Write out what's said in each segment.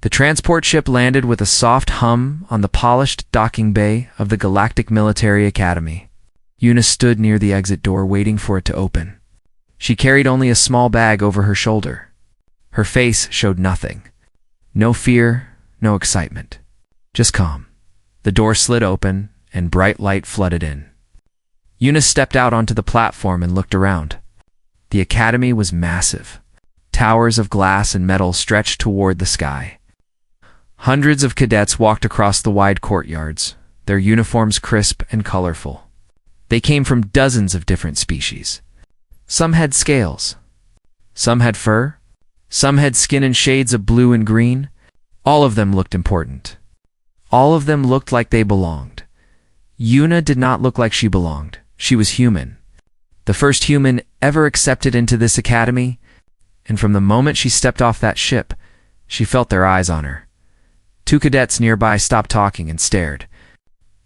The transport ship landed with a soft hum on the polished docking bay of the Galactic Military Academy. Yuna stood near the exit door waiting for it to open. She carried only a small bag over her shoulder. Her face showed nothing. No fear, no excitement. Just calm. The door slid open, and bright light flooded in. Yuna stepped out onto the platform and looked around. The academy was massive. Towers of glass and metal stretched toward the sky. Hundreds of cadets walked across the wide courtyards, their uniforms crisp and colorful. They came from dozens of different species. Some had scales. Some had fur. Some had skin in shades of blue and green. All of them looked important. All of them looked like they belonged. Yuna did not look like she belonged. She was human. The first human ever accepted into this academy, and from the moment she stepped off that ship, she felt their eyes on her. Two cadets nearby stopped talking and stared.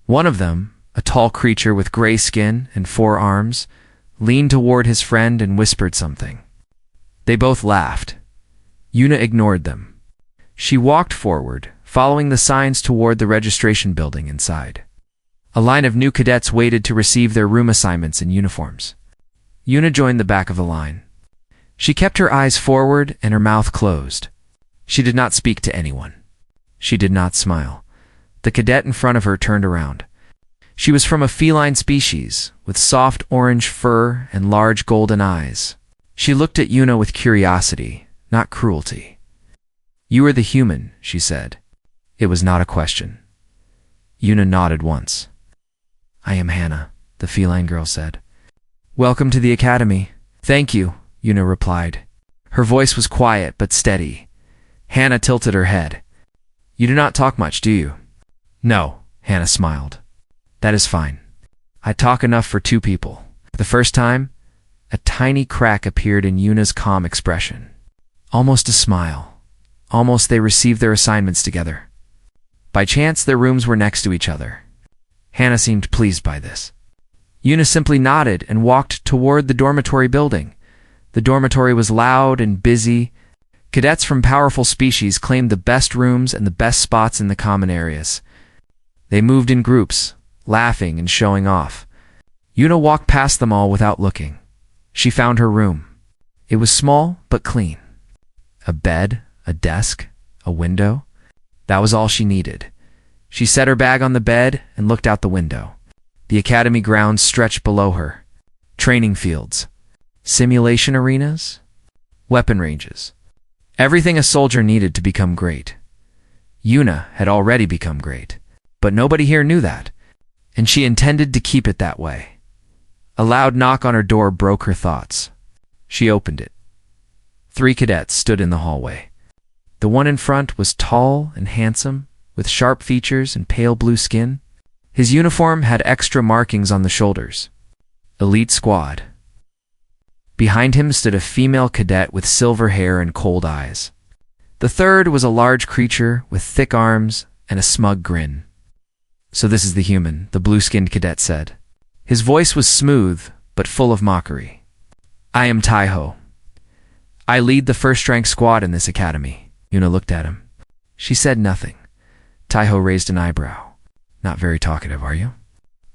One of them, a tall creature with gray skin and 4 arms, leaned toward his friend and whispered something. They both laughed. Yuna ignored them. She walked forward, following the signs toward the registration building inside. A line of new cadets waited to receive their room assignments and uniforms. Yuna joined the back of the line. She kept her eyes forward and her mouth closed. She did not speak to anyone. She did not smile. The cadet in front of her turned around. She was from a feline species, with soft orange fur and large golden eyes. She looked at Yuna with curiosity, not cruelty. "You are the human," she said. It was not a question. Yuna nodded once. "I am Hannah," the feline girl said. "Welcome to the academy." "Thank you," Yuna replied. Her voice was quiet but steady. Hannah tilted her head. "You do not talk much, do you?" "No," Hannah smiled. "That is fine. I talk enough for 2 people." The first time, a tiny crack appeared in Yuna's calm expression. Almost a smile. Almost they received their assignments together. By chance, their rooms were next to each other. Hannah seemed pleased by this. Yuna simply nodded and walked toward the dormitory building. The dormitory was loud and busy. Cadets from powerful species claimed the best rooms and the best spots in the common areas. They moved in groups, laughing and showing off. Yuna walked past them all without looking. She found her room. It was small but clean. A bed, a desk, a window. That was all she needed. She set her bag on the bed and looked out the window. The academy grounds stretched below her. Training fields, simulation arenas, weapon ranges. Everything a soldier needed to become great. Yuna had already become great, but nobody here knew that, and she intended to keep it that way. A loud knock on her door broke her thoughts. She opened it. 3 cadets stood in the hallway. The one in front was tall and handsome, with sharp features and pale blue skin. His uniform had extra markings on the shoulders. Elite squad. Behind him stood a female cadet with silver hair and cold eyes. The third was a large creature with thick arms and a smug grin. "So this is the human," the blue-skinned cadet said. His voice was smooth, but full of mockery. "I am Taiho. I lead the first-rank squad in this academy." Yuna looked at him. She said nothing. Taiho raised an eyebrow. "Not very talkative, are you?"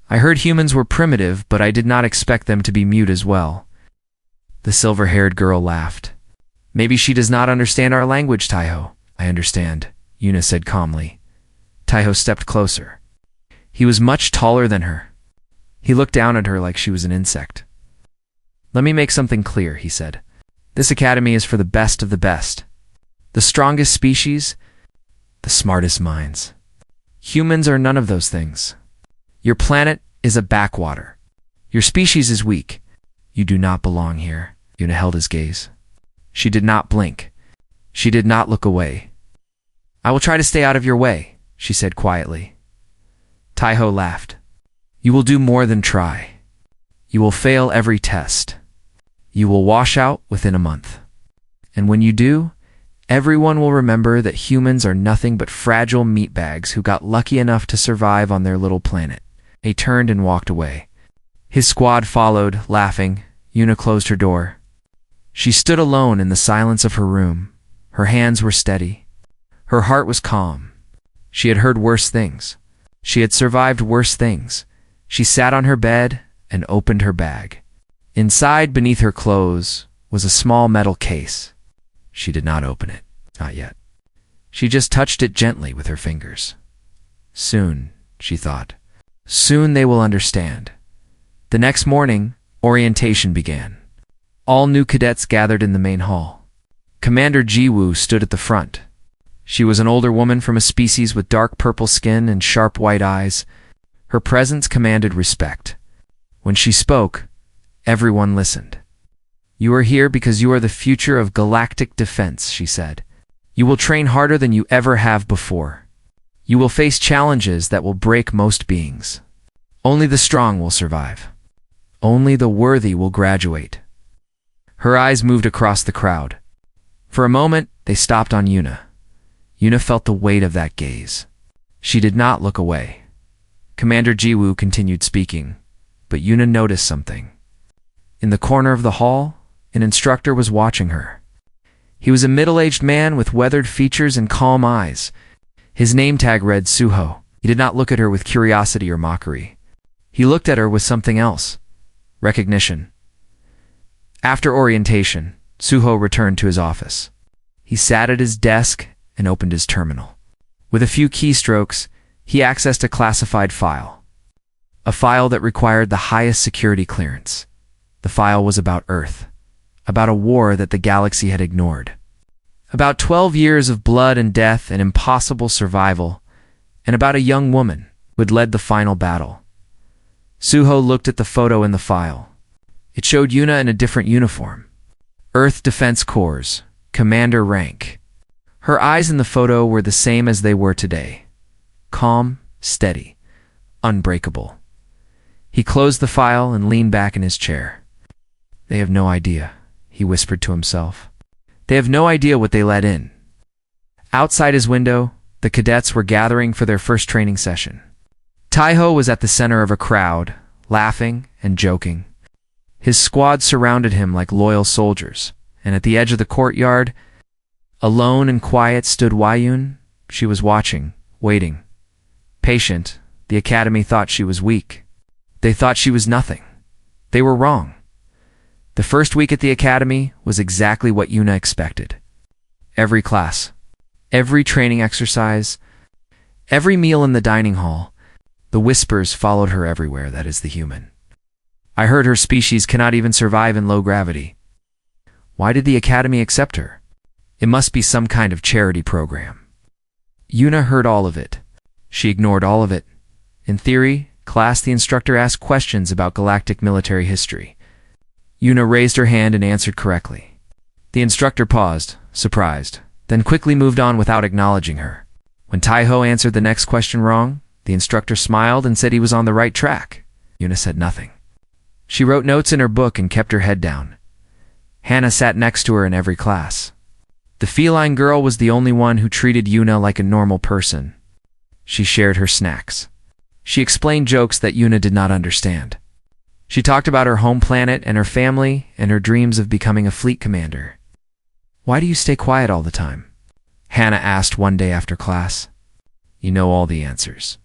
"I heard humans were primitive, but I did not expect them to be mute as well." The silver-haired girl laughed. "Maybe she does not understand our language, Taiho." "I understand," Yuna said calmly. Taiho stepped closer. He was much taller than her. He looked down at her like she was an insect. "Let me make something clear," he said. "This academy is for the best of the best. The strongest species, the smartest minds. Humans are none of those things. Your planet is a backwater. Your species is weak. You do not belong here." Yuna held his gaze. She did not blink. She did not look away. "I will try to stay out of your way," she said quietly. Taiho laughed. "You will do more than try. You will fail every test. You will wash out within a month. And when you do, everyone will remember that humans are nothing but fragile meatbags who got lucky enough to survive on their little planet." He turned and walked away. His squad followed, laughing. Yuna closed her door. She stood alone in the silence of her room. Her hands were steady. Her heart was calm. She had heard worse things. She had survived worse things. She sat on her bed and opened her bag. Inside, beneath her clothes, was a small metal case. She did not open it. Not yet. She just touched it gently with her fingers. Soon, she thought. Soon they will understand. The next morning, orientation began. All new cadets gathered in the main hall. Commander Jiwoo stood at the front. She was an older woman from a species with dark purple skin and sharp white eyes. Her presence commanded respect. When she spoke, everyone listened. "You are here because you are the future of galactic defense," she said. "You will train harder than you ever have before. You will face challenges that will break most beings. Only the strong will survive. Only the worthy will graduate." Her eyes moved across the crowd. For a moment, they stopped on Yuna. Yuna felt the weight of that gaze. She did not look away. Commander Jiwoo continued speaking, but Yuna noticed something. In the corner of the hall, an instructor was watching her. He was a middle-aged man with weathered features and calm eyes. His name tag read Suho. He did not look at her with curiosity or mockery. He looked at her with something else. Recognition. After orientation, Suho returned to his office. He sat at his desk and opened his terminal. With a few keystrokes, he accessed a classified file. A file that required the highest security clearance. The file was about Earth, about a war that the galaxy had ignored. About 12 years of blood and death and impossible survival, and about a young woman who had led the final battle. Suho looked at the photo in the file. It showed Yuna in a different uniform. Earth Defense Corps, Commander rank. Her eyes in the photo were the same as they were today. Calm, steady, unbreakable. He closed the file and leaned back in his chair. "They have no idea," he whispered to himself. "They have no idea what they let in." Outside his window, the cadets were gathering for their first training session. Taiho was at the center of a crowd, laughing and joking. His squad surrounded him like loyal soldiers, and at the edge of the courtyard, alone and quiet, stood Wayun. She was watching, waiting. Patient, the academy thought she was weak. They thought she was nothing. They were wrong. The first week at the academy was exactly what Yuna expected. Every class, every training exercise, every meal in the dining hall, the whispers followed her everywhere. That is the human. "I heard her species cannot even survive in low gravity. Why did the academy accept her? It must be some kind of charity program." Yuna heard all of it. She ignored all of it. In theory, class, the instructor asked questions about galactic military history. Yuna raised her hand and answered correctly. The instructor paused, surprised, then quickly moved on without acknowledging her. When Taiho answered the next question wrong, the instructor smiled and said he was on the right track. Yuna said nothing. She wrote notes in her book and kept her head down. Hannah sat next to her in every class. The feline girl was the only one who treated Yuna like a normal person. She shared her snacks. She explained jokes that Yuna did not understand. She talked about her home planet and her family and her dreams of becoming a fleet commander. "Why do you stay quiet all the time?" Hannah asked one day after class. "You know all the answers.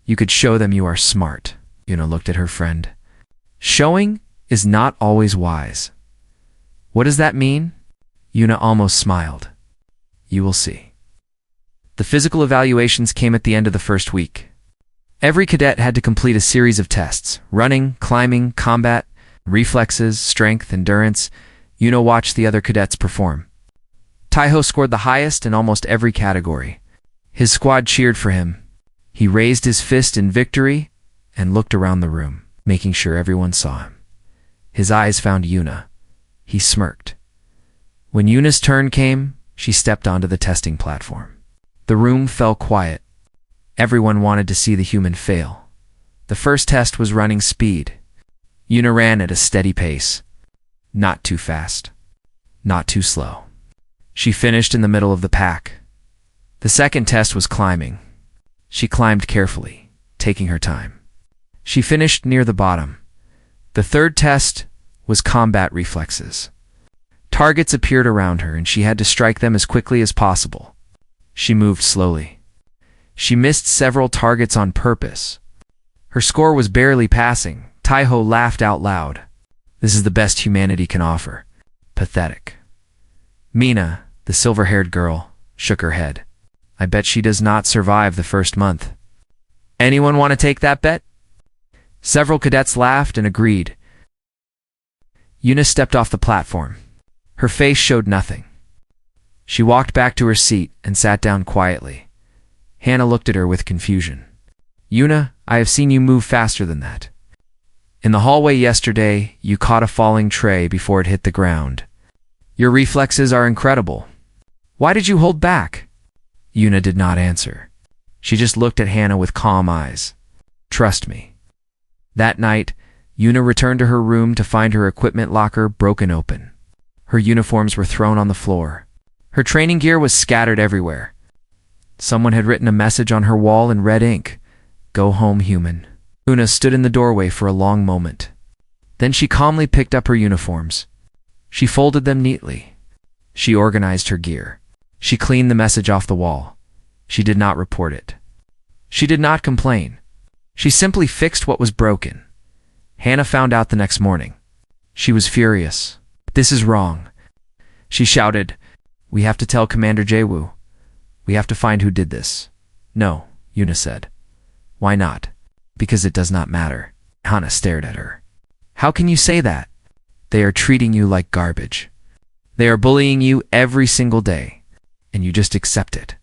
You could show them you are smart." Yuna looked at her friend. "Showing is not always wise." "What does that mean?" Yuna almost smiled. "You will see." The physical evaluations came at the end of the first week. Every cadet had to complete a series of tests: running, climbing, combat, reflexes, strength, endurance. Yuna watched the other cadets perform. Taiho scored the highest in almost every category. His squad cheered for him. He raised his fist in victory and looked around the room, making sure everyone saw him. His eyes found Yuna. He smirked. When Yuna's turn came, she stepped onto the testing platform. The room fell quiet. Everyone wanted to see the human fail. The first test was running speed. Yuna ran at a steady pace. Not too fast. Not too slow. She finished in the middle of the pack. The second test was climbing. She climbed carefully, taking her time. She finished near the bottom. The third test was combat reflexes. Targets appeared around her, and she had to strike them as quickly as possible. She moved slowly. She missed several targets on purpose. Her score was barely passing. Taiho laughed out loud. This is the best humanity can offer. Pathetic. Mina, the silver-haired girl, shook her head. I bet she does not survive the first month. Anyone want to take that bet? Several cadets laughed and agreed. Yuna stepped off the platform. Her face showed nothing. She walked back to her seat and sat down quietly. Hannah looked at her with confusion. Yuna, I have seen you move faster than that. In the hallway yesterday, you caught a falling tray before it hit the ground. Your reflexes are incredible. Why did you hold back? Yuna did not answer. She just looked at Hannah with calm eyes. Trust me. That night, Yuna returned to her room to find her equipment locker broken open. Her uniforms were thrown on the floor. Her training gear was scattered everywhere. Someone had written a message on her wall in red ink. Go home, human. Yuna stood in the doorway for a long moment. Then she calmly picked up her uniforms. She folded them neatly. She organized her gear. She cleaned the message off the wall. She did not report it. She did not complain. She simply fixed what was broken. Hannah found out the next morning. She was furious. This is wrong. She shouted, We have to tell Commander Jaewoo. We have to find who did this. No, Yuna said. Why not? Because it does not matter. Hannah stared at her. How can you say that? They are treating you like garbage. They are bullying you every single day, and you just accept it.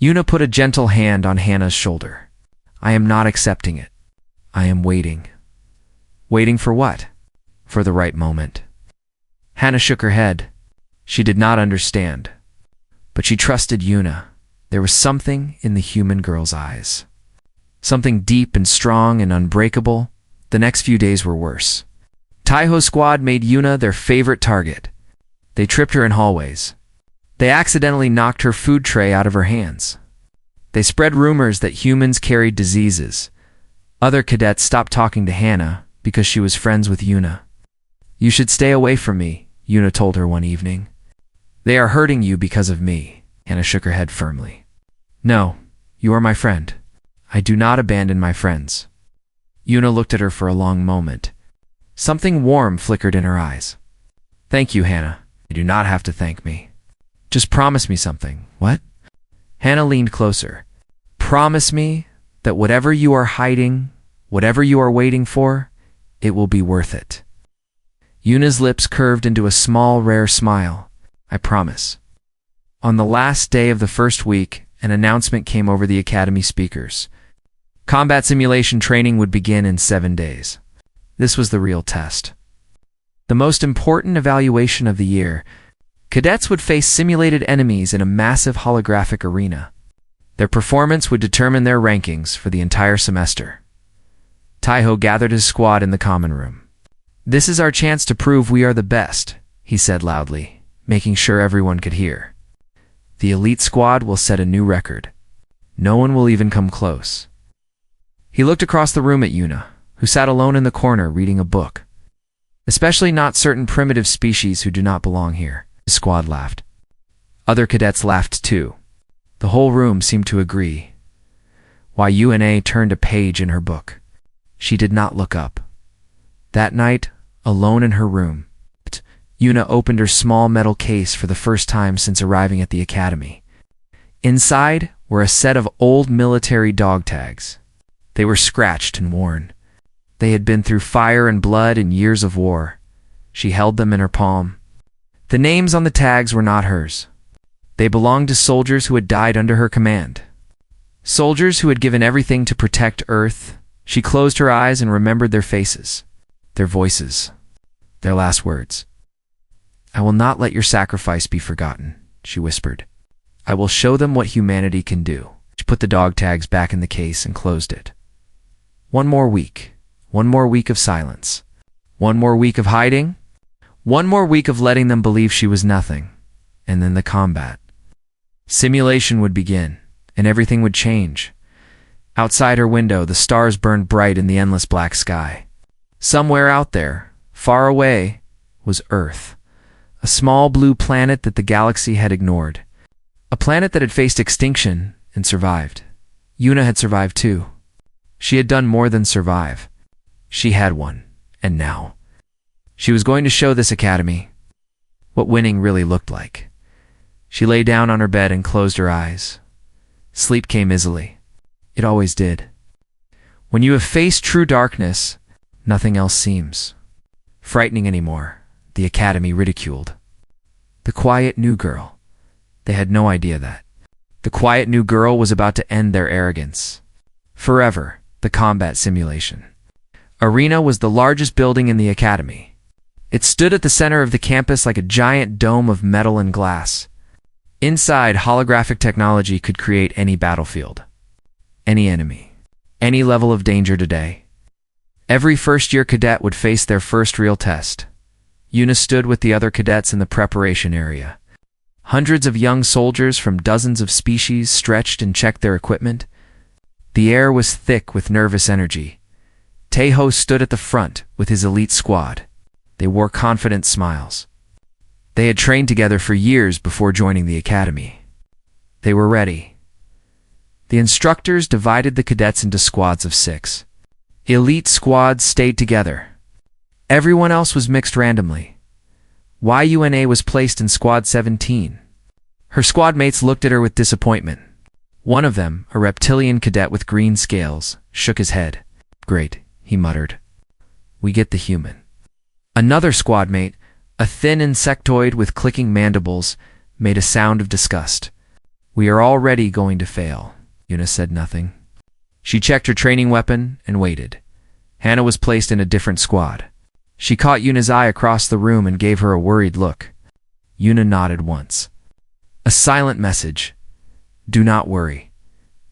Yuna put a gentle hand on Hannah's shoulder. I am not accepting it. I am waiting. Waiting for what? For the right moment. Hannah shook her head. She did not understand. But she trusted Yuna. There was something in the human girl's eyes. Something deep and strong and unbreakable. The next few days were worse. Taiho's squad made Yuna their favorite target. They tripped her in hallways. They accidentally knocked her food tray out of her hands. They spread rumors that humans carried diseases. Other cadets stopped talking to Hannah because she was friends with Yuna. You should stay away from me, Yuna told her one evening. They are hurting you because of me. Hannah shook her head firmly. No, you are my friend. I do not abandon my friends. Yuna looked at her for a long moment. Something warm flickered in her eyes. Thank you, Hannah. You do not have to thank me. Just promise me something. What? Hannah leaned closer. Promise me that whatever you are hiding, whatever you are waiting for, it will be worth it. Yuna's lips curved into a small, rare smile. I promise. On the last day of the first week, an announcement came over the Academy speakers. Combat simulation training would begin in 7 days. This was the real test. The most important evaluation of the year. Cadets would face simulated enemies in a massive holographic arena. Their performance would determine their rankings for the entire semester. Taiho gathered his squad in the common room. This is our chance to prove we are the best, he said loudly, making sure everyone could hear. The elite squad will set a new record. No one will even come close. He looked across the room at Yuna, who sat alone in the corner reading a book. Especially not certain primitive species who do not belong here. His squad laughed. Other cadets laughed too. The whole room seemed to agree. Yuna turned a page in her book. She did not look up. That night, alone in her room, Yuna opened her small metal case for the first time since arriving at the academy. Inside were a set of old military dog tags. They were scratched and worn. They had been through fire and blood and years of war. She held them in her palm. The names on the tags were not hers. They belonged to soldiers who had died under her command. Soldiers who had given everything to protect Earth. She closed her eyes and remembered their faces, their voices, their last words. I will not let your sacrifice be forgotten, she whispered. I will show them what humanity can do. She put the dog tags back in the case and closed it. One more week of silence. One more week of hiding. One more week of letting them believe she was nothing. And then the combat. Simulation would begin, and everything would change. Outside her window, the stars burned bright in the endless black sky. Somewhere out there, far away, was Earth. A small blue planet that the galaxy had ignored. A A planet that had faced extinction and survived. Yuna had survived too. She had done more than survive. She had won, and now she was going to show this academy what winning really looked like. She lay down on her bed and closed her eyes. Sleep came easily. It always did. When you have faced true darkness, nothing else seems frightening anymore. The academy ridiculed. The quiet new girl. They had no idea that. The quiet new girl was about to end their arrogance. Forever, the combat simulation. Arena was the largest building in the academy. It stood at the center of the campus like a giant dome of metal and glass. Inside, holographic technology could create any battlefield, any enemy, any level of danger today. Every first-year cadet would face their first real test. Yuna stood with the other cadets in the preparation area. Hundreds of young soldiers from dozens of species stretched and checked their equipment. The air was thick with nervous energy. Taeho stood at the front with his elite squad. They wore confident smiles. They had trained together for years before joining the academy. They were ready. The instructors divided the cadets into squads of 6. Elite squads stayed together. Everyone else was mixed randomly. Yuna was placed in Squad 17. Her squad mates looked at her with disappointment. One of them, a reptilian cadet with green scales, shook his head. "Great," he muttered. "We get the human." Another squad mate, a thin insectoid with clicking mandibles, made a sound of disgust. "We are already going to fail." Yuna said nothing. She checked her training weapon and waited. Hannah was placed in a different squad. She caught Yuna's eye across the room and gave her a worried look. Yuna nodded once. A silent message. "Do not worry."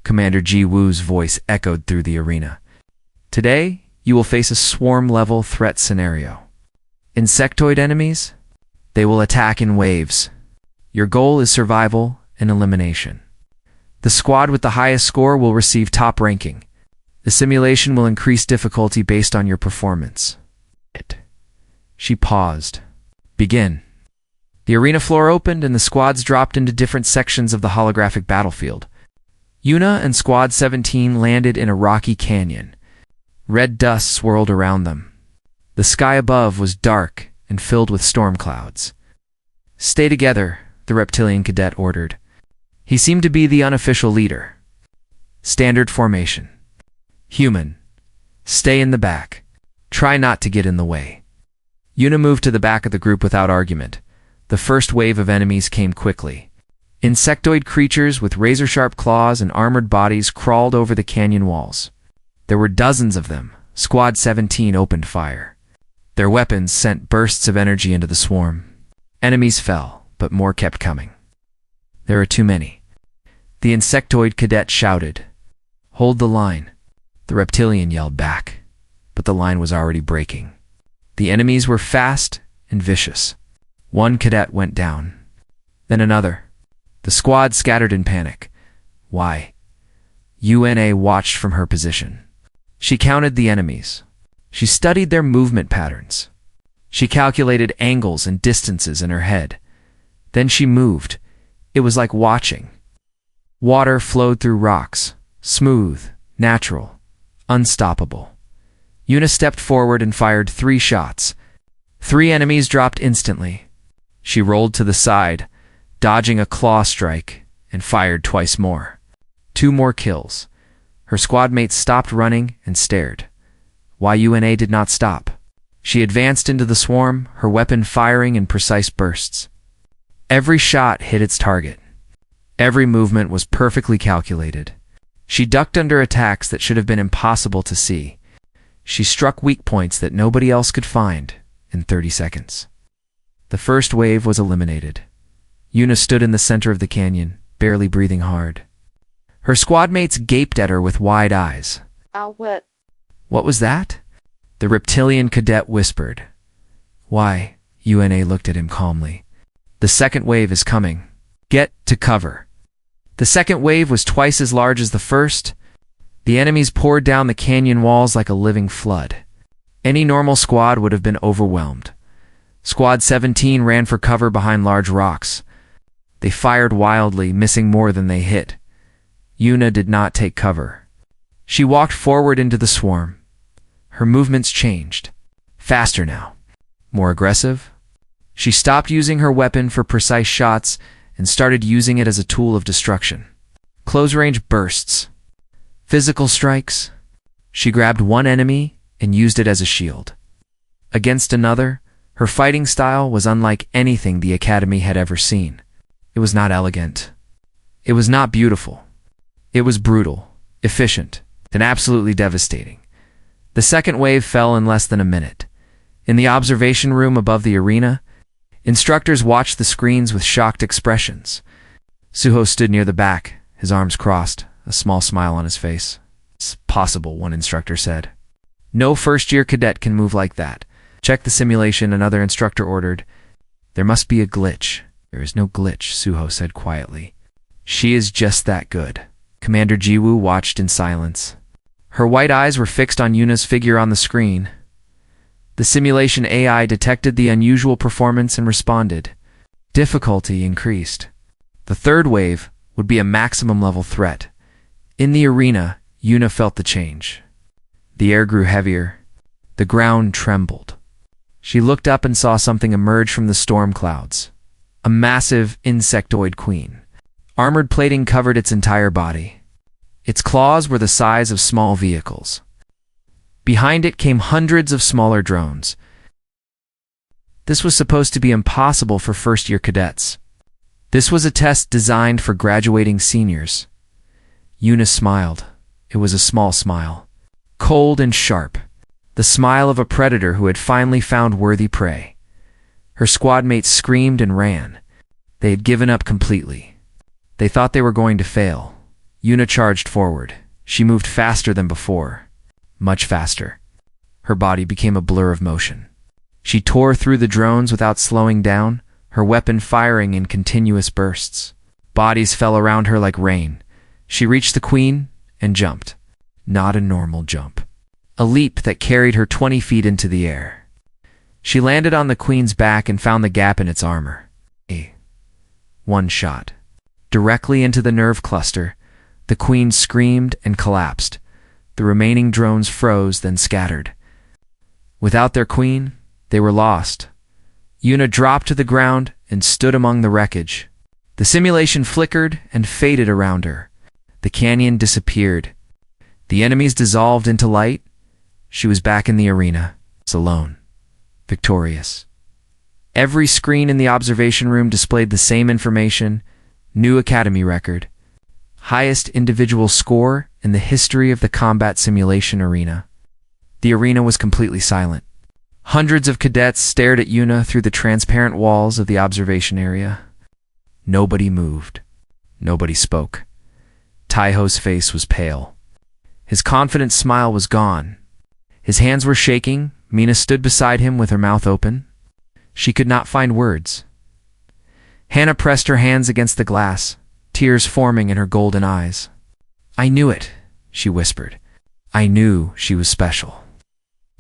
Commander Ji Woo's voice echoed through the arena. "Today, you will face a swarm-level threat scenario. Insectoid enemies? They will attack in waves. Your goal is survival and elimination. The squad with the highest score will receive top ranking. The simulation will increase difficulty based on your performance." She paused. "Begin." The arena floor opened and the squads dropped into different sections of the holographic battlefield. Yuna and Squad 17 landed in a rocky canyon. Red dust swirled around them. The sky above was dark and filled with storm clouds. "Stay together," the reptilian cadet ordered. He seemed to be the unofficial leader. Standard formation. Human. Stay in the back. Try not to get in the way. Yuna moved to the back of the group without argument. The first wave of enemies came quickly. Insectoid creatures with razor-sharp claws and armored bodies crawled over the canyon walls. There were dozens of them. Squad 17 opened fire. Their weapons sent bursts of energy into the swarm. Enemies fell, but more kept coming. "There are too many." The insectoid cadet shouted. "Hold the line." The reptilian yelled back, but the line was already breaking. The enemies were fast and vicious. One cadet went down, then another. The squad scattered in panic. Yuna watched from her position. She counted the enemies. She studied their movement patterns. She calculated angles and distances in her head. Then she moved. It was like watching. Water flowed through rocks, smooth, natural, unstoppable. Yuna stepped forward and fired 3 shots. 3 enemies dropped instantly. She rolled to the side, dodging a claw strike, and fired twice more. 2 more kills. Her squad mates stopped running and stared. Yuna did not stop. She advanced into the swarm, her weapon firing in precise bursts. Every shot hit its target. Every movement was perfectly calculated. She ducked under attacks that should have been impossible to see. She struck weak points that nobody else could find in 30 seconds. The first wave was eliminated. Yuna stood in the center of the canyon, barely breathing hard. Her squad mates gaped at her with wide eyes. What? "What was that?" The reptilian cadet whispered. "Why?" Yuna looked at him calmly. "The second wave is coming. Get to cover." The second wave was twice as large as the first. The enemies poured down the canyon walls like a living flood. Any normal squad would have been overwhelmed. Squad 17 ran for cover behind large rocks. They fired wildly, missing more than they hit. Yuna did not take cover. She walked forward into the swarm. Her movements changed. Faster now. More aggressive. She stopped using her weapon for precise shots and started using it as a tool of destruction. Close-range bursts. Physical strikes. She grabbed one enemy and used it as a shield. Against another, her fighting style was unlike anything the Academy had ever seen. It was not elegant. It was not beautiful. It was brutal, efficient, and absolutely devastating. The second wave fell in less than a minute. In the observation room above the arena, instructors watched the screens with shocked expressions. Suho stood near the back, his arms crossed, a small smile on his face. "It's possible," one instructor said. "No first-year cadet can move like that. Check the simulation," another instructor ordered. "There must be a glitch." "There is no glitch," Suho said quietly. "She is just that good." Commander Jiwoo watched in silence. Her white eyes were fixed on Yuna's figure on the screen. The simulation AI detected the unusual performance and responded. Difficulty increased. The third wave would be a maximum-level threat. In the arena, Yuna felt the change. The air grew heavier. The ground trembled. She looked up and saw something emerge from the storm clouds. A massive insectoid queen. Armored plating covered its entire body. Its claws were the size of small vehicles. Behind it came hundreds of smaller drones. This was supposed to be impossible for first-year cadets. This was a test designed for graduating seniors. Yuna smiled. It was a small smile. Cold and sharp. The smile of a predator who had finally found worthy prey. Her squad mates screamed and ran. They had given up completely. They thought they were going to fail. Yuna charged forward. She moved faster than before. Much faster. Her body became a blur of motion. She tore through the drones without slowing down, her weapon firing in continuous bursts. Bodies fell around her like rain. She reached the queen and jumped. Not a normal jump. A leap that carried her 20 feet into the air. She landed on the queen's back and found the gap in its armor. One shot. Directly into the nerve cluster. The queen screamed and collapsed. The remaining drones froze, then scattered. Without their queen, they were lost. Yuna dropped to the ground and stood among the wreckage. The simulation flickered and faded around her. The canyon disappeared. The enemies dissolved into light. She was back in the arena, alone, victorious. Every screen in the observation room displayed the same information: new Academy record, highest individual score in the history of the combat simulation arena. The arena was completely silent. Hundreds of cadets stared at Yuna through the transparent walls of the observation area. Nobody moved. Nobody spoke. Taiho's face was pale. His confident smile was gone. His hands were shaking. Mina stood beside him with her mouth open. She could not find words. Hannah pressed her hands against the glass, tears forming in her golden eyes. "I knew it," she whispered. "I knew she was special."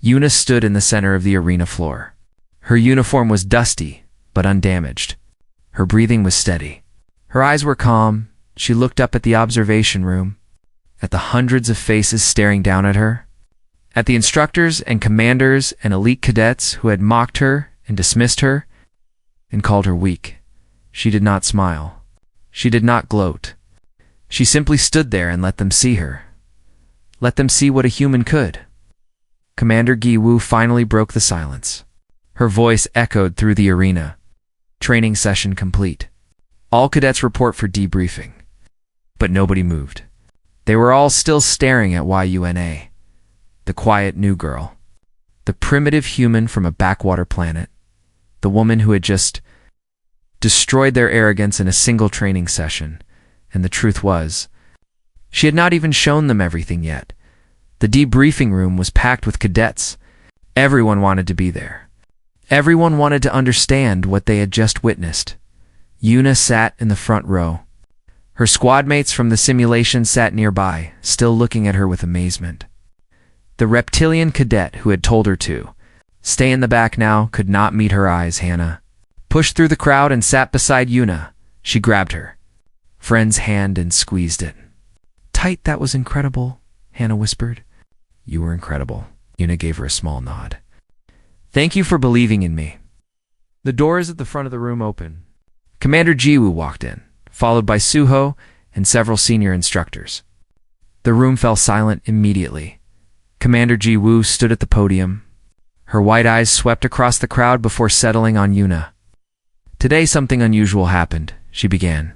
Yuna stood in the center of the arena floor. Her uniform was dusty, but undamaged. Her breathing was steady. Her eyes were calm. She looked up at the observation room, at the hundreds of faces staring down at her, at the instructors and commanders and elite cadets who had mocked her and dismissed her and called her weak. She did not smile. She did not gloat. She simply stood there and let them see her. Let them see what a human could. Commander Gi-woo finally broke the silence. Her voice echoed through the arena. Training session complete. All cadets report for debriefing. But nobody moved. They were all still staring at Yuna, the quiet new girl, the primitive human from a backwater planet, the woman who had just destroyed their arrogance in a single training session. And the truth was, she had not even shown them everything yet. The debriefing room was packed with cadets. Everyone wanted to be there. Everyone wanted to understand what they had just witnessed. Yuna sat in the front row. Her squad mates from the simulation sat nearby, still looking at her with amazement. The reptilian cadet who had told her to stay in the back now could not meet her eyes. Hannah pushed through the crowd and sat beside Yuna, She grabbed her friend's hand and squeezed it. Tight, that was incredible, Hannah whispered. You were incredible. Yuna gave her a small nod. Thank you for believing in me. The doors at the front of the room opened. Commander Jiwoo walked in, followed by Suho and several senior instructors. The room fell silent immediately. Commander Jiwoo stood at the podium. Her white eyes swept across the crowd before settling on Yuna. Today something unusual happened, she began.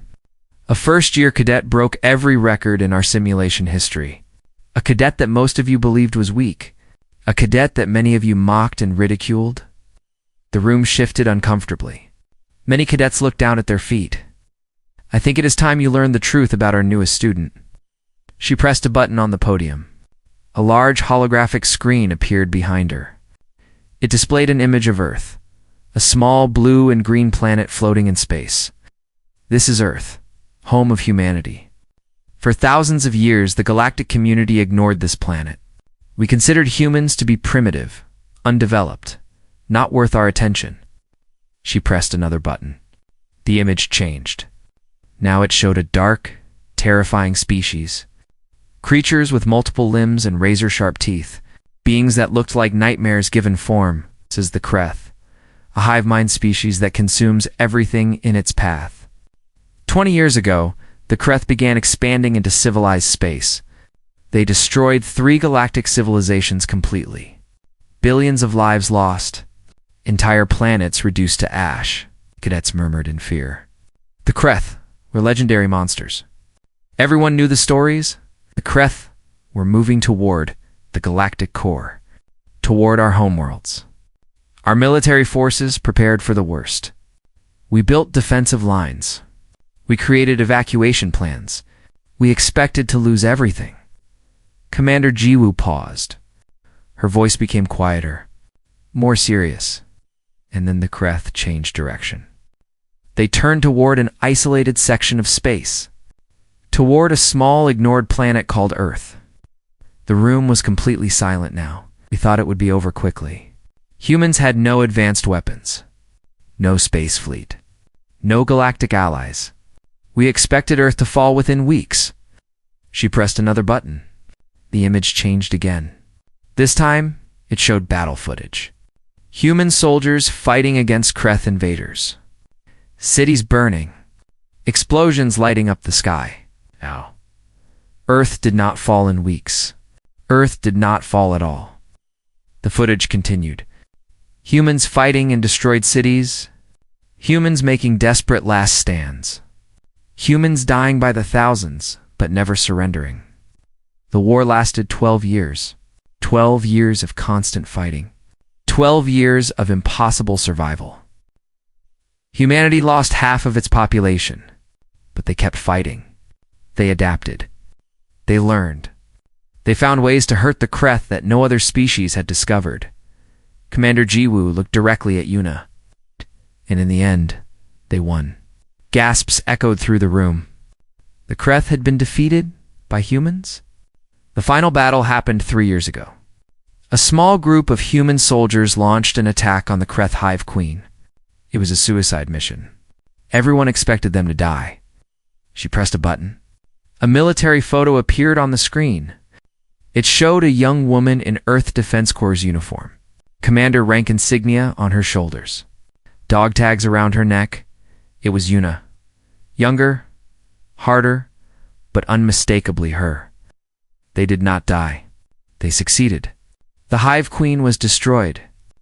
A first-year cadet broke every record in our simulation history. A cadet that most of you believed was weak. A cadet that many of you mocked and ridiculed. The room shifted uncomfortably. Many cadets looked down at their feet. I think it is time you learned the truth about our newest student. She pressed a button on the podium. A large holographic screen appeared behind her. It displayed an image of Earth, a small blue and green planet floating in space. This is Earth, home of humanity. For thousands of years, the galactic community ignored this planet. We considered humans to be primitive, undeveloped, not worth our attention. She pressed another button. The image changed. Now it showed a dark, terrifying species. Creatures with multiple limbs and razor-sharp teeth. Beings that looked like nightmares given form, says the Kreth, a hive mind species that consumes everything in its path. 20 years ago, the Kreth began expanding into civilized space. They destroyed 3 galactic civilizations completely. Billions of lives lost. Entire planets reduced to ash, cadets murmured in fear. The Kreth were legendary monsters. Everyone knew the stories. The Kreth were moving toward the galactic core, toward our homeworlds. Our military forces prepared for the worst. We built defensive lines. We created evacuation plans. We expected to lose everything. Commander Jiwoo paused. Her voice became quieter, more serious, and then the Kreth changed direction. They turned toward an isolated section of space, toward a small, ignored planet called Earth. The room was completely silent now. We thought it would be over quickly. Humans had no advanced weapons, no space fleet, no galactic allies. We expected Earth to fall within weeks. She pressed another button. The image changed again. This time, it showed battle footage. Human soldiers fighting against Kreth invaders. Cities burning. Explosions lighting up the sky. Ow. Earth did not fall in weeks. Earth did not fall at all. The footage continued. Humans fighting in destroyed cities. Humans making desperate last stands. Humans dying by the thousands, but never surrendering. The war lasted 12 years. 12 years of constant fighting. 12 years of impossible survival. Humanity lost half of its population, but they kept fighting. They adapted. They learned. They found ways to hurt the Kreth that no other species had discovered. Commander Jiwoo looked directly at Yuna. And in the end, they won. Gasps echoed through the room. The Kreth had been defeated by humans? The final battle happened 3 years ago. A small group of human soldiers launched an attack on the Kreth Hive Queen. It was a suicide mission. Everyone expected them to die. She pressed a button. A military photo appeared on the screen. It showed a young woman in Earth Defense Corps' uniform. Commander rank insignia on her shoulders. Dog tags around her neck. It was Yuna. Younger, harder, but unmistakably her. They did not die. They succeeded. The Hive Queen was destroyed.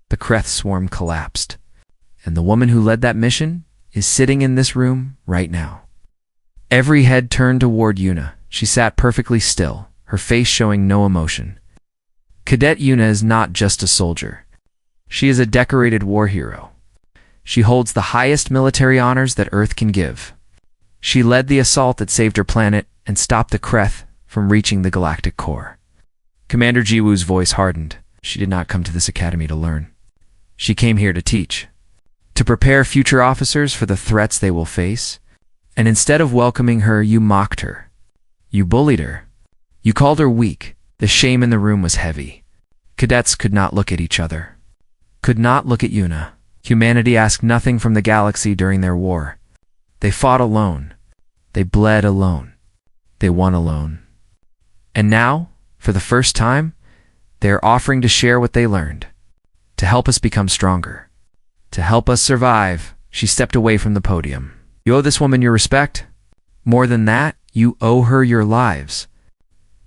The Kreth swarm collapsed. And the woman who led that mission is sitting in this room right now. Every head turned toward Yuna. She sat perfectly still, her face showing no emotion. Cadet Yuna is not just a soldier. She is a decorated war hero. She holds the highest military honors that Earth can give. She led the assault that saved her planet and stopped the Kreth from reaching the galactic core. Commander Jiwoo's voice hardened. She did not come to this academy to learn. She came here to teach, to prepare future officers for the threats they will face. And instead of welcoming her, you mocked her. You bullied her. You called her weak. The shame in the room was heavy. Cadets could not look at each other. Could not look at Yuna. Humanity asked nothing from the galaxy during their war. They fought alone. They bled alone. They won alone. And now, for the first time, they are offering to share what they learned, to help us become stronger, to help us survive. She stepped away from the podium. You owe this woman your respect. More than that, you owe her your lives.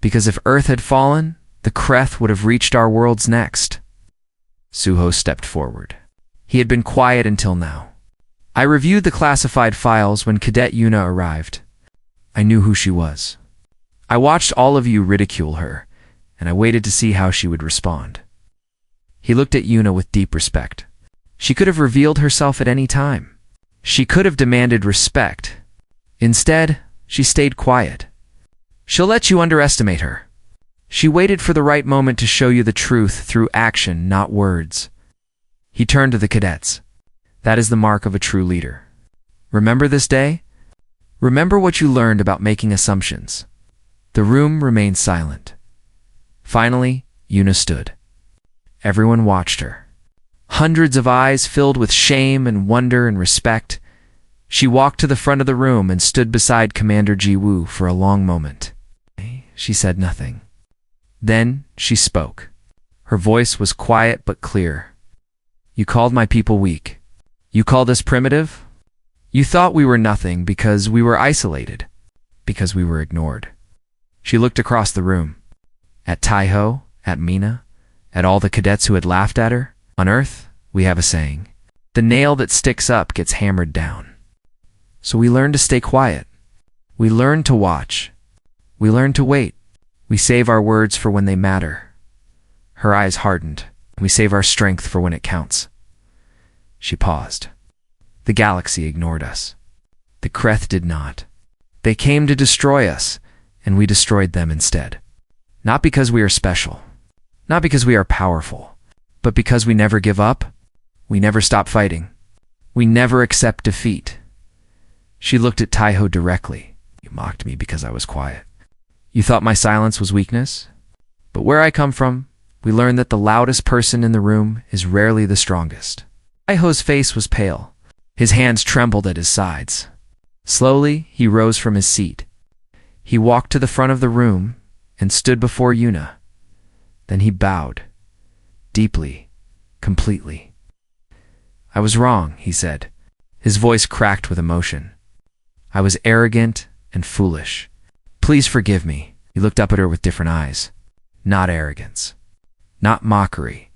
Because if Earth had fallen, the Kreth would have reached our worlds next. Suho stepped forward. He had been quiet until now. I reviewed the classified files when Cadet Yuna arrived. I knew who she was. I watched all of you ridicule her, and I waited to see how she would respond. He looked at Yuna with deep respect. She could have revealed herself at any time. She could have demanded respect. Instead, she stayed quiet. She'll let you underestimate her. She waited for the right moment to show you the truth through action, not words. He turned to the cadets. That is the mark of a true leader. Remember this day? Remember what you learned about making assumptions. The room remained silent. Finally, Yuna stood. Everyone watched her. Hundreds of eyes filled with shame and wonder and respect. She walked to the front of the room and stood beside Commander Ji-woo for a long moment. She said nothing. Then she spoke. Her voice was quiet but clear. You called my people weak. You called us primitive. You thought we were nothing because we were isolated, because we were ignored. She looked across the room. At Taiho, at Mina, at all the cadets who had laughed at her. On Earth, we have a saying. The nail that sticks up gets hammered down. So we learn to stay quiet. We learn to watch. We learn to wait. We save our words for when they matter. Her eyes hardened. We save our strength for when it counts. She paused. The galaxy ignored us. The Kreth did not. They came to destroy us, and we destroyed them instead. Not because we are special. Not because we are powerful. But because we never give up. We never stop fighting. We never accept defeat. She looked at Taiho directly. You mocked me because I was quiet. You thought my silence was weakness? But where I come from, we learn that the loudest person in the room is rarely the strongest. Taiho's face was pale. His hands trembled at his sides. Slowly, he rose from his seat. He walked to the front of the room and stood before Yuna. Then he bowed. Deeply, completely. I was wrong, he said. His voice cracked with emotion. I was arrogant and foolish. Please forgive me. He looked up at her with different eyes. Not arrogance. Not mockery.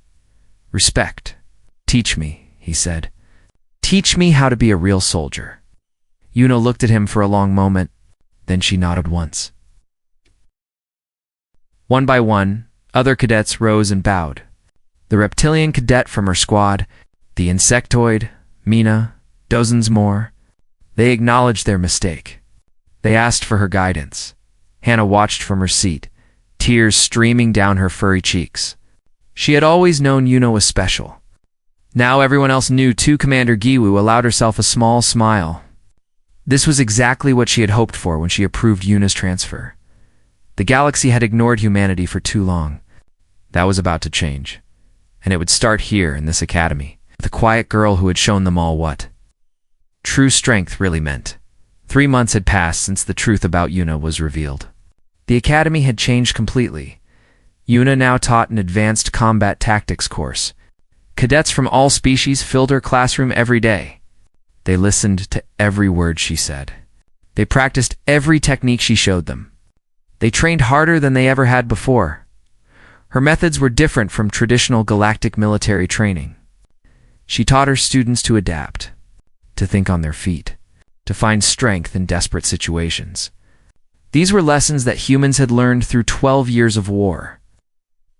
Respect. Teach me, he said. Teach me how to be a real soldier. Yuna looked at him for a long moment, then she nodded once. One by one, other cadets rose and bowed. The reptilian cadet from her squad, the insectoid, Mina, dozens more. They acknowledged their mistake. They asked for her guidance. Hannah watched from her seat, tears streaming down her furry cheeks. She had always known Yuna was special. Now everyone else knew too. Commander Giwu allowed herself a small smile. This was exactly what she had hoped for when she approved Yuna's transfer. The galaxy had ignored humanity for too long. That was about to change. And it would start here in this academy, with a quiet girl who had shown them all what true strength really meant. 3 months had passed since the truth about Yuna was revealed. The academy had changed completely. Yuna now taught an advanced combat tactics course. Cadets from all species filled her classroom every day. They listened to every word she said. They practiced every technique she showed them. They trained harder than they ever had before. Her methods were different from traditional galactic military training. She taught her students to adapt, to think on their feet, to find strength in desperate situations. These were lessons that humans had learned through 12 years of war.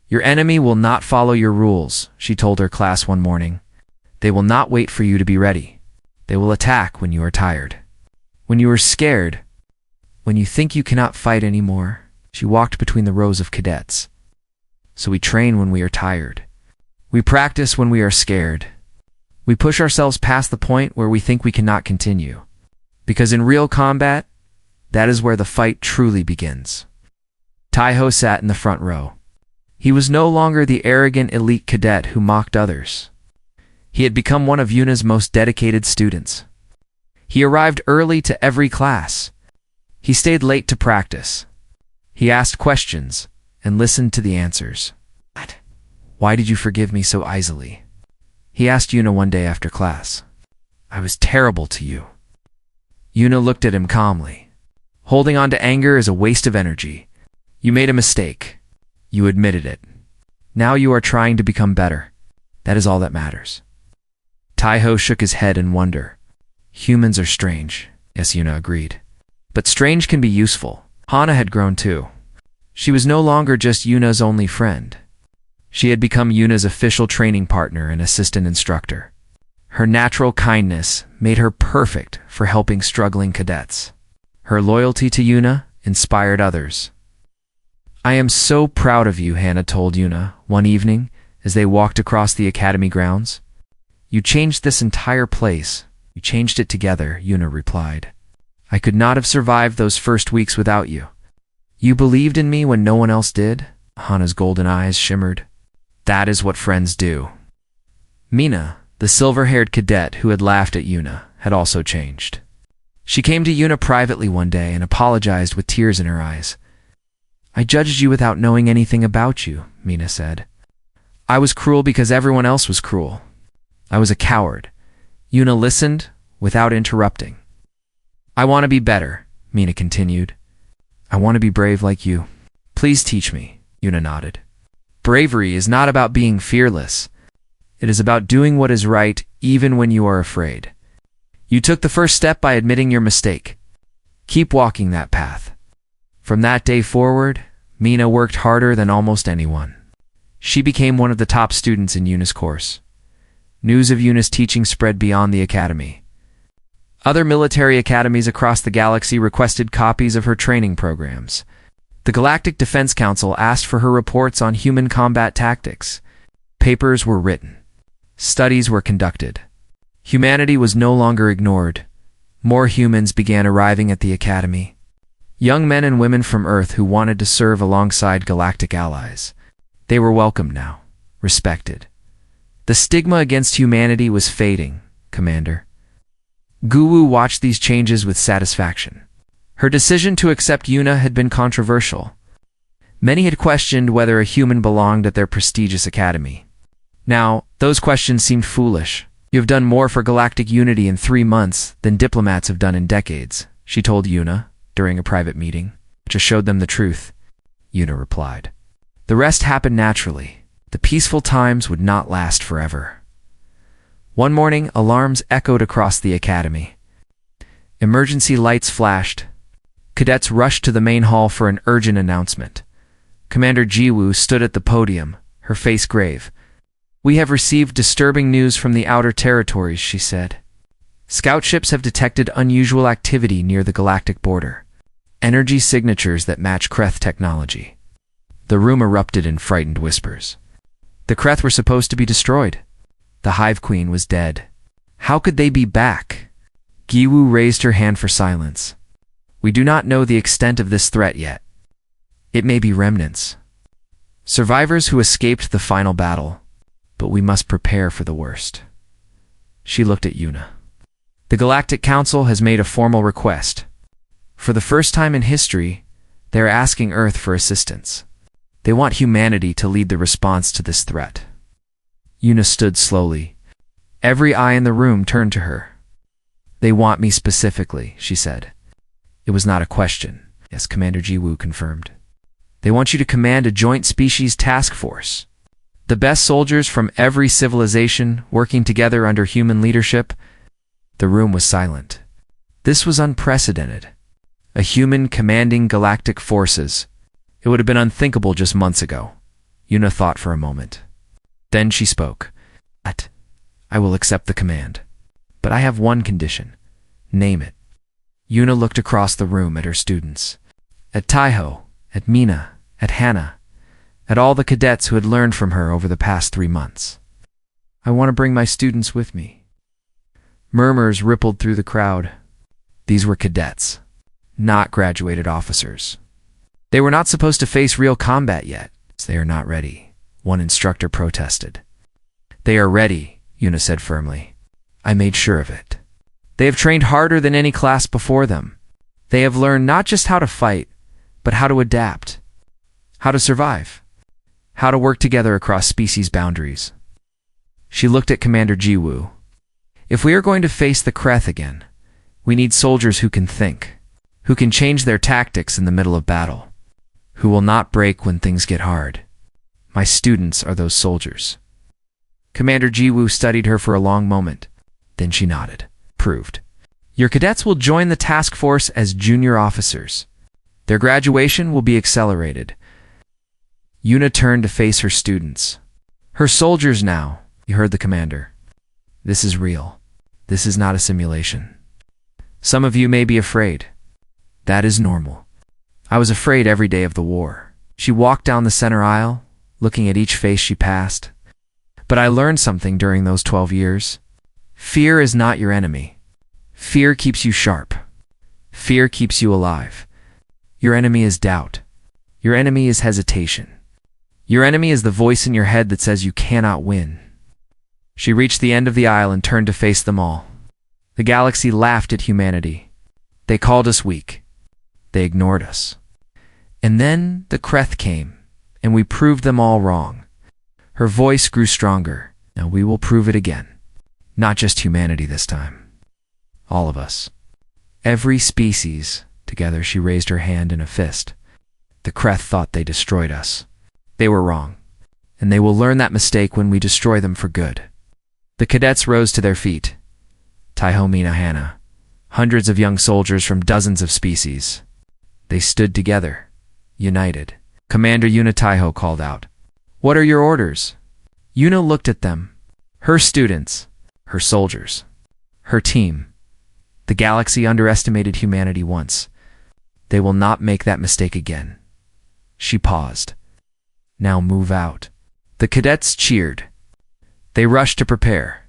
Your enemy will not follow your rules, she told her class one morning. They will not wait for you to be ready. They will attack when you are tired. When you are scared. When you think you cannot fight anymore. She walked between the rows of cadets. So we train when we are tired. We practice when we are scared. We push ourselves past the point where we think we cannot continue. Because in real combat, that is where the fight truly begins. Taiho sat in the front row. He was no longer the arrogant elite cadet who mocked others. He had become one of Yuna's most dedicated students. He arrived early to every class. He stayed late to practice. He asked questions and listened to the answers. Why did you forgive me so easily? He asked Yuna one day after class. I was terrible to you. Yuna looked at him calmly. Holding on to anger is a waste of energy. You made a mistake. You admitted it. Now you are trying to become better. That is all that matters. Taiho shook his head in wonder. Humans are strange. Yes, Yuna agreed. But strange can be useful. Hana had grown too. She was no longer just Yuna's only friend. She had become Yuna's official training partner and assistant instructor. Her natural kindness made her perfect for helping struggling cadets. Her loyalty to Yuna inspired others. I am so proud of you, Hana told Yuna one evening as they walked across the academy grounds. You changed this entire place. You changed it together, Yuna replied. I could not have survived those first weeks without you. You believed in me when no one else did? Hana's golden eyes shimmered. That is what friends do. Mina, the silver-haired cadet who had laughed at Yuna, had also changed. She came to Yuna privately one day and apologized with tears in her eyes. I judged you without knowing anything about you, Mina said. I was cruel because everyone else was cruel. I was a coward. Yuna listened without interrupting. I want to be better, Mina continued. I want to be brave like you. Please teach me, Yuna nodded. Bravery is not about being fearless. It is about doing what is right even when you are afraid. You took the first step by admitting your mistake. Keep walking that path. From that day forward, Mina worked harder than almost anyone. She became one of the top students in Yuna's course. News of Yuna's teaching spread beyond the academy. Other military academies across the galaxy requested copies of her training programs. The Galactic Defense Council asked for her reports on human combat tactics. Papers were written. Studies were conducted. Humanity was no longer ignored. More humans began arriving at the academy. Young men and women from Earth who wanted to serve alongside galactic allies. They were welcomed now, respected. The stigma against humanity was fading, Commander. Guwu watched these changes with satisfaction. Her decision to accept Yuna had been controversial. Many had questioned whether a human belonged at their prestigious academy. Now, those questions seemed foolish. You have done more for galactic unity in 3 months than diplomats have done in decades, she told Yuna during a private meeting. Just showed them the truth, Yuna replied. The rest happened naturally. The peaceful times would not last forever. One morning, alarms echoed across the academy. Emergency lights flashed. Cadets rushed to the main hall for an urgent announcement. Commander Jiwoo stood at the podium, her face grave. We have received disturbing news from the outer territories, she said. Scout ships have detected unusual activity near the galactic border. Energy signatures that match Kreth technology. The room erupted in frightened whispers. The Kreth were supposed to be destroyed. The Hive Queen was dead. How could they be back? Giwu raised her hand for silence. We do not know the extent of this threat yet. It may be remnants. Survivors who escaped the final battle, but we must prepare for the worst. She looked at Yuna. The Galactic Council has made a formal request. For the first time in history, they are asking Earth for assistance. They want humanity to lead the response to this threat. Yuna stood slowly. Every eye in the room turned to her. They want me specifically, she said. It was not a question. Yes, Commander Jiwoo confirmed. They want you to command a joint species task force. The best soldiers from every civilization working together under human leadership. The room was silent. This was unprecedented. A human commanding galactic forces. It would have been unthinkable just months ago. Yuna thought for a moment. Then she spoke. I will accept the command. But I have one condition. Name it. Yuna looked across the room at her students. At Taiho, at Mina, at Hana, at all the cadets who had learned from her over the past 3 months. I want to bring my students with me. Murmurs rippled through the crowd. These were cadets, not graduated officers. They were not supposed to face real combat yet. They are not ready, one instructor protested. They are ready, Yuna said firmly. I made sure of it. They have trained harder than any class before them. They have learned not just how to fight, but how to adapt, how to survive, how to work together across species boundaries. She looked at Commander Jiwoo. If we are going to face the Kreth again, we need soldiers who can think, who can change their tactics in the middle of battle, who will not break when things get hard. My students are those soldiers. Commander Jiwoo studied her for a long moment. Then she nodded. Proved. Your cadets will join the task force as junior officers. Their graduation will be accelerated. Yuna turned to face her students. Her soldiers now, you heard the commander. This is real. This is not a simulation. Some of you may be afraid. That is normal. I was afraid every day of the war. She walked down the center aisle, looking at each face she passed. But I learned something during those 12 years. Fear is not your enemy. Fear keeps you sharp. Fear keeps you alive. Your enemy is doubt. Your enemy is hesitation. Your enemy is the voice in your head that says you cannot win. She reached the end of the aisle and turned to face them all. The galaxy laughed at humanity. They called us weak. They ignored us. And then the Kreth came, and we proved them all wrong. Her voice grew stronger. Now we will prove it again. Not just humanity this time. All of us. Every species. Together she raised her hand in a fist. The Kreth thought they destroyed us. They were wrong. And they will learn that mistake when we destroy them for good. The cadets rose to their feet. Taiho Mina Hana. Hundreds of young soldiers from dozens of species. They stood together, united. Commander Yuna Taiho called out, "What are your orders?" Yuna looked at them. Her students, her soldiers, her team. The galaxy underestimated humanity once. They will not make that mistake again. She paused. Now move out. The cadets cheered. They rushed to prepare.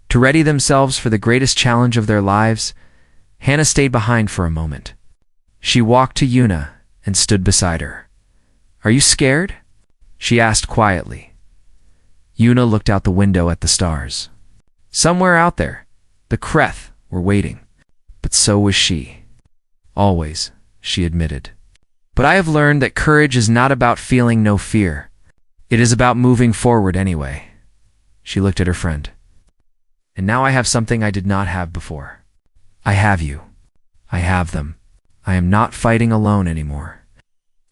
To ready themselves for the greatest challenge of their lives, Hannah stayed behind for a moment. She walked to Yuna and stood beside her. "Are you scared?" she asked quietly. Yuna looked out the window at the stars. Somewhere out there, the Kreth were waiting. But so was she. Always, she admitted. But I have learned that courage is not about feeling no fear. It is about moving forward anyway. She looked at her friend. And now I have something I did not have before. I have you. I have them. I am not fighting alone anymore.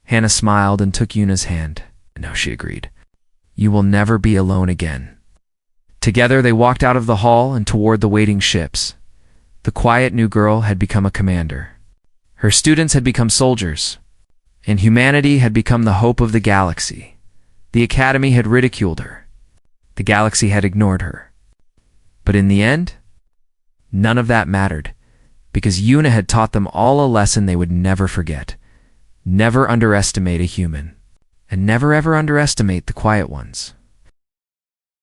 Hannah smiled and took Yuna's hand. No, she agreed. You will never be alone again. Together they walked out of the hall and toward the waiting ships. The quiet new girl had become a commander. Her students had become soldiers. And humanity had become the hope of the galaxy. The Academy had ridiculed her. The galaxy had ignored her. But in the end, none of that mattered, because Yuna had taught them all a lesson they would never forget. Never underestimate a human, and never ever underestimate the quiet ones.